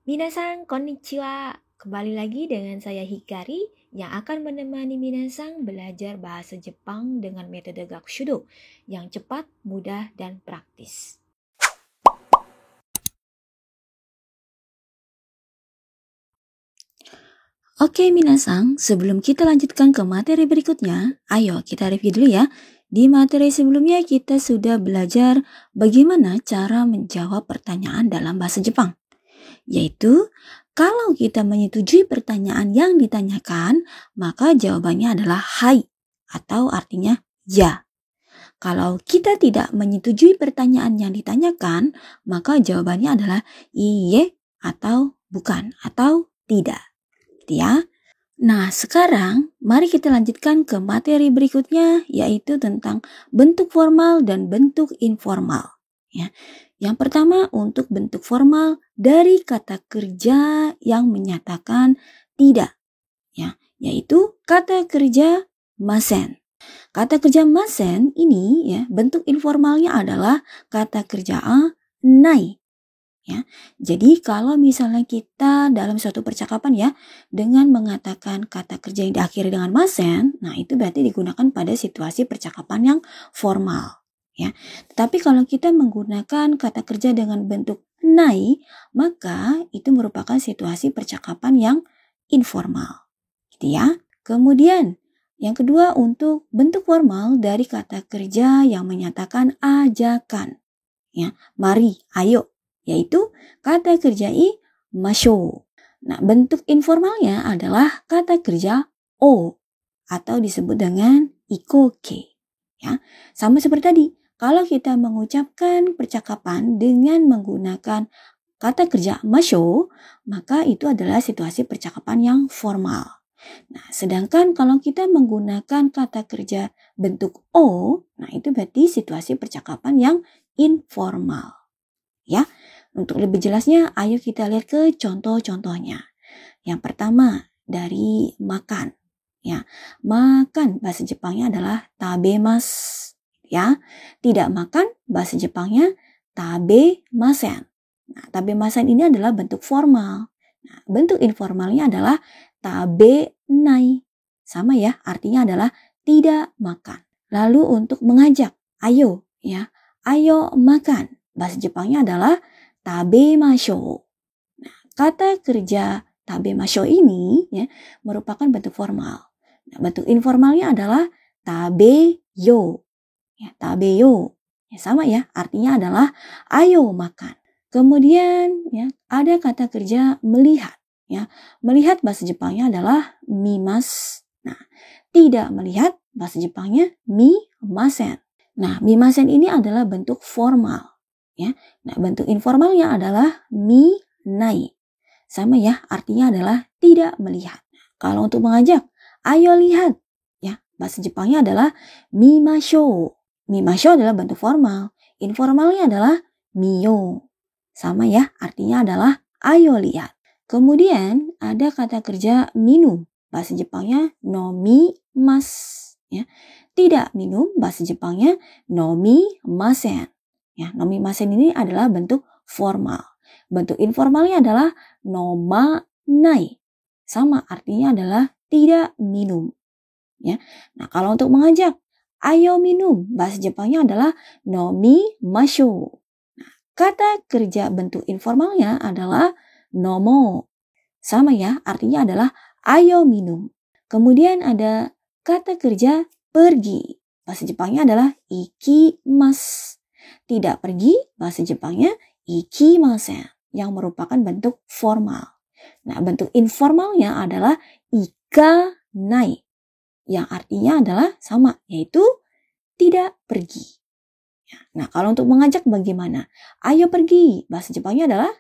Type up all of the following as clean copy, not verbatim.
Minasan, konnichiwa. Kembali lagi dengan saya Hikari yang akan menemani Minasan belajar bahasa Jepang dengan metode Gakushudo yang cepat, mudah, dan praktis. Oke Minasan, sebelum kita lanjutkan ke materi berikutnya, ayo kita review dulu ya. Di materi sebelumnya kita sudah belajar bagaimana cara menjawab pertanyaan dalam bahasa Jepang. Yaitu, kalau kita menyetujui pertanyaan yang ditanyakan, maka jawabannya adalah hai atau artinya ya. Kalau kita tidak menyetujui pertanyaan yang ditanyakan, maka jawabannya adalah iye atau bukan atau tidak. Gitu ya. Nah, sekarang mari kita lanjutkan ke materi berikutnya, yaitu tentang bentuk formal dan bentuk informal. Ya. Yang pertama untuk bentuk formal dari kata kerja yang menyatakan tidak, ya, yaitu kata kerja masen. Kata kerja masen ini ya, bentuk informalnya adalah kata kerja nai. Ya. Jadi kalau misalnya kita dalam suatu percakapan ya dengan mengatakan kata kerja yang diakhiri dengan masen, nah itu berarti digunakan pada situasi percakapan yang formal ya. Tetapi kalau kita menggunakan kata kerja dengan bentuk nai, maka itu merupakan situasi percakapan yang informal. Gitu ya. Kemudian yang kedua untuk bentuk formal dari kata kerja yang menyatakan ajakan. Ya, mari, ayo. Yaitu kata kerja masho. Nah, bentuk informalnya adalah kata kerja o atau disebut dengan ikoke. Ya, sama seperti tadi. Kalau kita mengucapkan percakapan dengan menggunakan kata kerja masho, maka itu adalah situasi percakapan yang formal. Nah, sedangkan kalau kita menggunakan kata kerja bentuk o, nah itu berarti situasi percakapan yang informal. Ya, untuk lebih jelasnya, ayo kita lihat ke contoh-contohnya. Yang pertama dari makan. Ya, makan bahasa Jepangnya adalah tabemasu. Ya, tidak makan bahasa Jepangnya tabemasen. Nah, tabemasen ini adalah bentuk formal. Nah, bentuk informalnya adalah tabenai. Sama ya, artinya adalah tidak makan. Lalu untuk mengajak, ayo ya, ayo makan. Bahasa Jepangnya adalah tabemashou. Nah, kata kerja tabemashou ini ya, merupakan bentuk formal. Nah, bentuk informalnya adalah tabeyo. Ya, tabeyo. Ya, sama ya, artinya adalah ayo makan. Kemudian ya, ada kata kerja melihat. Ya, melihat bahasa Jepangnya adalah mimas. Nah, tidak melihat bahasa Jepangnya mimasen. Nah, mimasen ini adalah bentuk formal. Ya. Nah, bentuk informalnya adalah minai. Sama ya, artinya adalah tidak melihat. Kalau untuk mengajak, ayo lihat. Ya, bahasa Jepangnya adalah mimashou. Mimashou adalah bentuk formal. Informalnya adalah miyo. Sama ya, artinya adalah ayo lihat. Kemudian ada kata kerja minum. Bahasa Jepangnya nomimasu. Ya. Tidak minum, bahasa Jepangnya nomimasen. Ya, nomimasen ini adalah bentuk formal. Bentuk informalnya adalah nomanai. Sama artinya adalah tidak minum. Ya. Nah, kalau untuk mengajak, ayo minum, bahasa Jepangnya adalah nomimashou. Nah, kata kerja bentuk informalnya adalah nomo. Sama ya, artinya adalah ayo minum. Kemudian ada kata kerja pergi. Bahasa Jepangnya adalah ikimasu. Tidak pergi, bahasa Jepangnya ikimasen, yang merupakan bentuk formal. Nah, bentuk informalnya adalah ikanai, yang artinya adalah sama, yaitu tidak pergi. Nah, kalau untuk mengajak bagaimana? Ayo pergi, bahasa Jepangnya adalah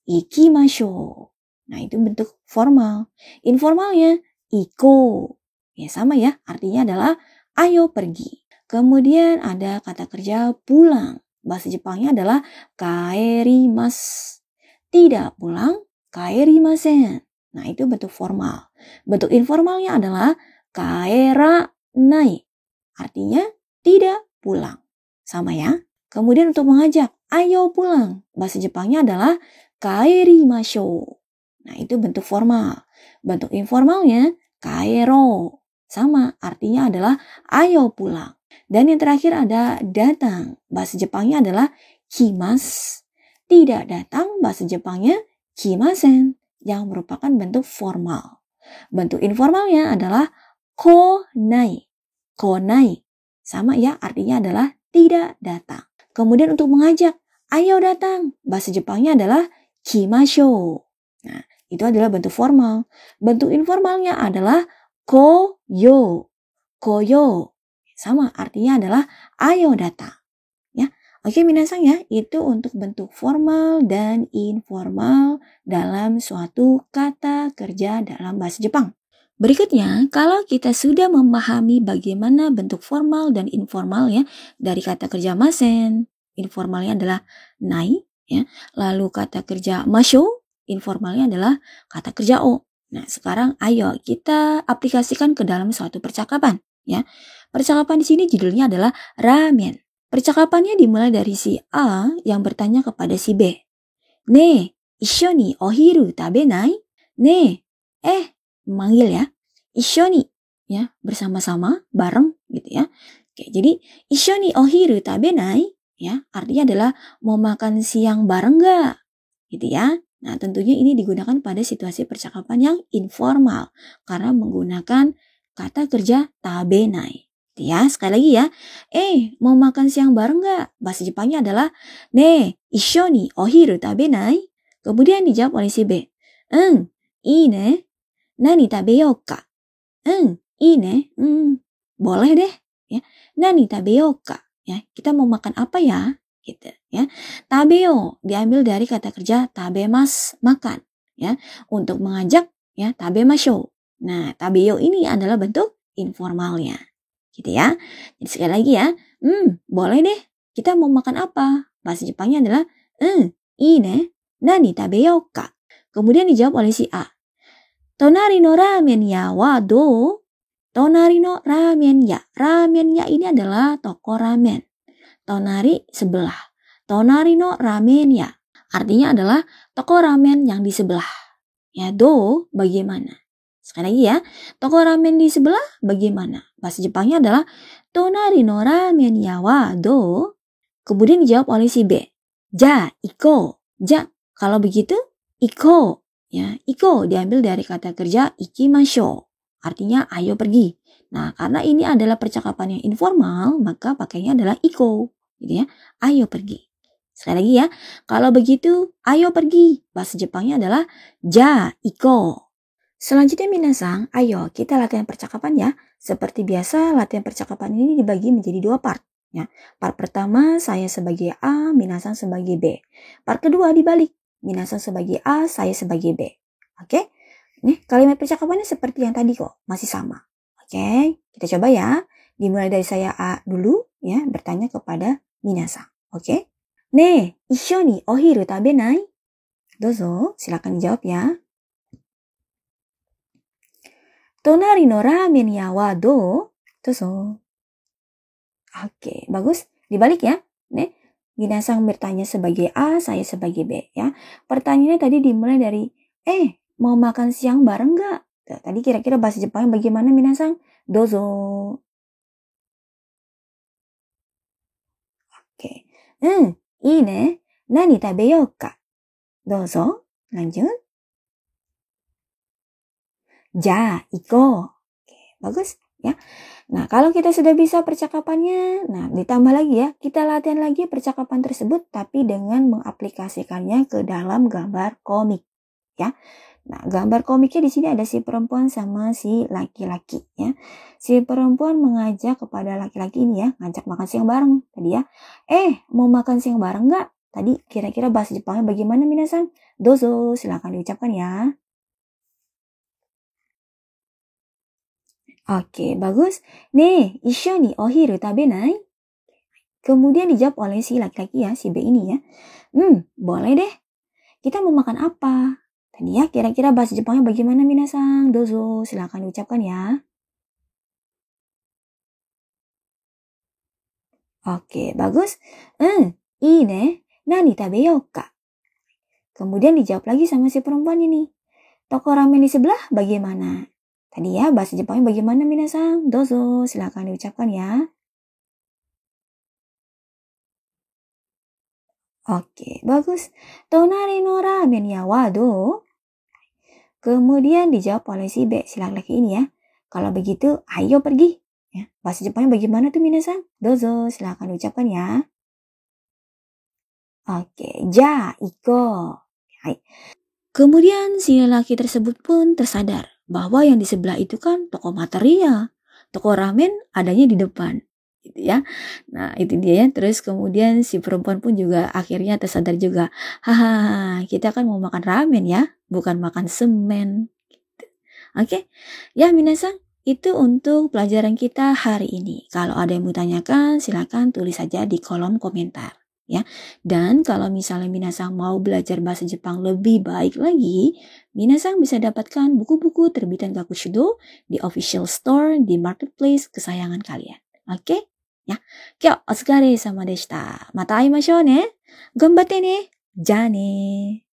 ikimashou. Nah, itu bentuk formal. Informalnya iko. Ya, sama ya, artinya adalah ayo pergi. Kemudian ada kata kerja pulang. Bahasa Jepangnya adalah kaerimasu. Tidak pulang, kaerimasen. Nah, itu bentuk formal. Bentuk informalnya adalah kaeranai. Artinya tidak pulang. Sama ya. Kemudian untuk mengajak, ayo pulang. Bahasa Jepangnya adalah kaerimashou. Nah, itu bentuk formal. Bentuk informalnya kaero. Sama, artinya adalah ayo pulang. Dan yang terakhir ada datang. Bahasa Jepangnya adalah kimas. Tidak datang, bahasa Jepangnya kimasen, yang merupakan bentuk formal. Bentuk informalnya adalah konai. Konai. Sama ya, artinya adalah tidak datang. Kemudian untuk mengajak, ayo datang. Bahasa Jepangnya adalah kimashou. Nah, itu adalah bentuk formal. Bentuk informalnya adalah koyo. Koyo. Sama, artinya adalah ayo datang. Ya. Oke, minasang ya, itu untuk bentuk formal dan informal dalam suatu kata kerja dalam bahasa Jepang. Berikutnya, kalau kita sudah memahami bagaimana bentuk formal dan informal ya dari kata kerja masen, informalnya adalah nai ya. Lalu kata kerja masho, informalnya adalah kata kerja o. Nah, sekarang ayo kita aplikasikan ke dalam suatu percakapan ya. Percakapan di sini judulnya adalah ramen. Percakapannya dimulai dari si A yang bertanya kepada si B. Ne, issho ni ohiru tabenai? Ne, memanggil ya. Issho ni, ya, bersama-sama, bareng gitu ya. Oke, jadi issho ni ohiru tabenai, ya, artinya adalah mau makan siang bareng gak? Gitu ya. Nah, tentunya ini digunakan pada situasi percakapan yang informal karena menggunakan kata kerja tabenai. Ya, sekali lagi ya. Mau makan siang bareng gak? Bahasa Jepangnya adalah ne, issho ni ohiru tabenai? Kemudian dijawab oleh si B. Ii ne. Nani tabeyou ka? Ii ne. Boleh deh. Ya. Nani tabeyou ka? Ya, kita mau makan apa ya? Gitu ya. Tabeo diambil dari kata kerja tabemas, makan. Ya, untuk mengajak ya tabemashou. Nah, tabeo ini adalah bentuk informalnya. Gitu ya. Jadi sekali lagi ya, boleh deh. Kita mau makan apa? Bahasa Jepangnya adalah, ii ne, nani tabeyou ka? Kemudian dijawab oleh si A. Tonari no ramen ya wa do? Tonari no ramen ya. Ramen ya ini adalah toko ramen. Tonari sebelah. Tonari no ramen ya. Artinya adalah toko ramen yang di sebelah. Ya, do bagaimana? Sekali lagi ya, toko ramen di sebelah bagaimana? Bahasa Jepangnya adalah tonari no ramen ya wa do? Kemudian dijawab oleh si B. Ja, iko. Ja, kalau begitu, iko. Ya, iko diambil dari kata kerja ikimashou. Artinya ayo pergi. Nah, karena ini adalah percakapan yang informal, maka pakainya adalah iko. Gitu ya, ayo pergi. Sekali lagi ya, kalau begitu, ayo pergi. Bahasa Jepangnya adalah ja, iko. Selanjutnya minasang, ayo kita latihan percakapan ya. Seperti biasa, latihan percakapan ini dibagi menjadi 2 part. Ya. Part pertama, saya sebagai A, minasang sebagai B. Part kedua dibalik, minasang sebagai A, saya sebagai B. Oke? Nih, kalimat percakapannya seperti yang tadi kok, masih sama. Oke, kita coba ya. Dimulai dari saya A dulu, ya, bertanya kepada minasang. Oke? Ne, issho ni ohiru tabenai? Dozo, silakan dijawab ya. Tonari no ramen ya wa do? Dozo. Oke, bagus. Dibalik ya. Ne, minasang bertanya sebagai A, saya sebagai B ya. Pertanyaannya tadi dimulai dari mau makan siang bareng gak? Tadi kira-kira bahasa Jepang bagaimana minasang? Dozo. Oke. Ii ne. Nani tabeyou ka? Dozo. Lanjut. Ja, iko. Oke, bagus ya. Nah, kalau kita sudah bisa percakapannya, nah ditambah lagi ya, kita latihan lagi percakapan tersebut tapi dengan mengaplikasikannya ke dalam gambar komik ya. Nah, gambar komiknya di sini ada si perempuan sama si laki-laki ya. Si perempuan mengajak kepada laki-laki ini ya, ngajak makan siang bareng tadi ya. Mau makan siang bareng nggak? Tadi kira-kira bahasa Jepangnya bagaimana minasang? Dozo, silakan diucapkan ya. Oke, bagus. Ne, issho ni ohiru tabenai? Kemudian dijawab oleh si laki-laki ya, si B ini ya. Boleh deh. Kita mau makan apa? Tadi ya, kira-kira bahasa Jepangnya bagaimana minasang? Dozo, silakan diucapkan ya. Oke, bagus. Ii ne, nani tabeyou ka? Kemudian dijawab lagi sama si perempuan ini. Toko ramen di sebelah bagaimana? Tadi ya bahasa Jepangnya bagaimana minasang? Dozo, silakan diucapkan ya. Oke, bagus. Tonari no ramen ya wado. Kemudian dijawab oleh si B, si laki-laki ini ya. Kalau begitu, ayo pergi. Ya, bahasa Jepangnya bagaimana tuh minasang? Dozo, silakan diucapkan ya. Oke, ja, iko. Hai. Kemudian si lelaki tersebut pun tersadar bahwa yang di sebelah itu kan toko material. Toko ramen adanya di depan. Gitu ya. Nah, itu dia ya. Terus kemudian si perempuan pun juga akhirnya tersadar juga. Hahaha, kita kan mau makan ramen ya, bukan makan semen. Gitu. Oke. Ya, minasang, itu untuk pelajaran kita hari ini. Kalau ada yang mau tanyakan, silakan tulis saja di kolom komentar. Ya, dan kalau misalnya minasang mau belajar bahasa Jepang lebih baik lagi, minasang bisa dapatkan buku-buku terbitan Gakushudo di official store di marketplace kesayangan kalian. Oke? Ya, kyo, otsukare sama deshita. Mata aimashou ne. Ganbatte ne. Ja ne.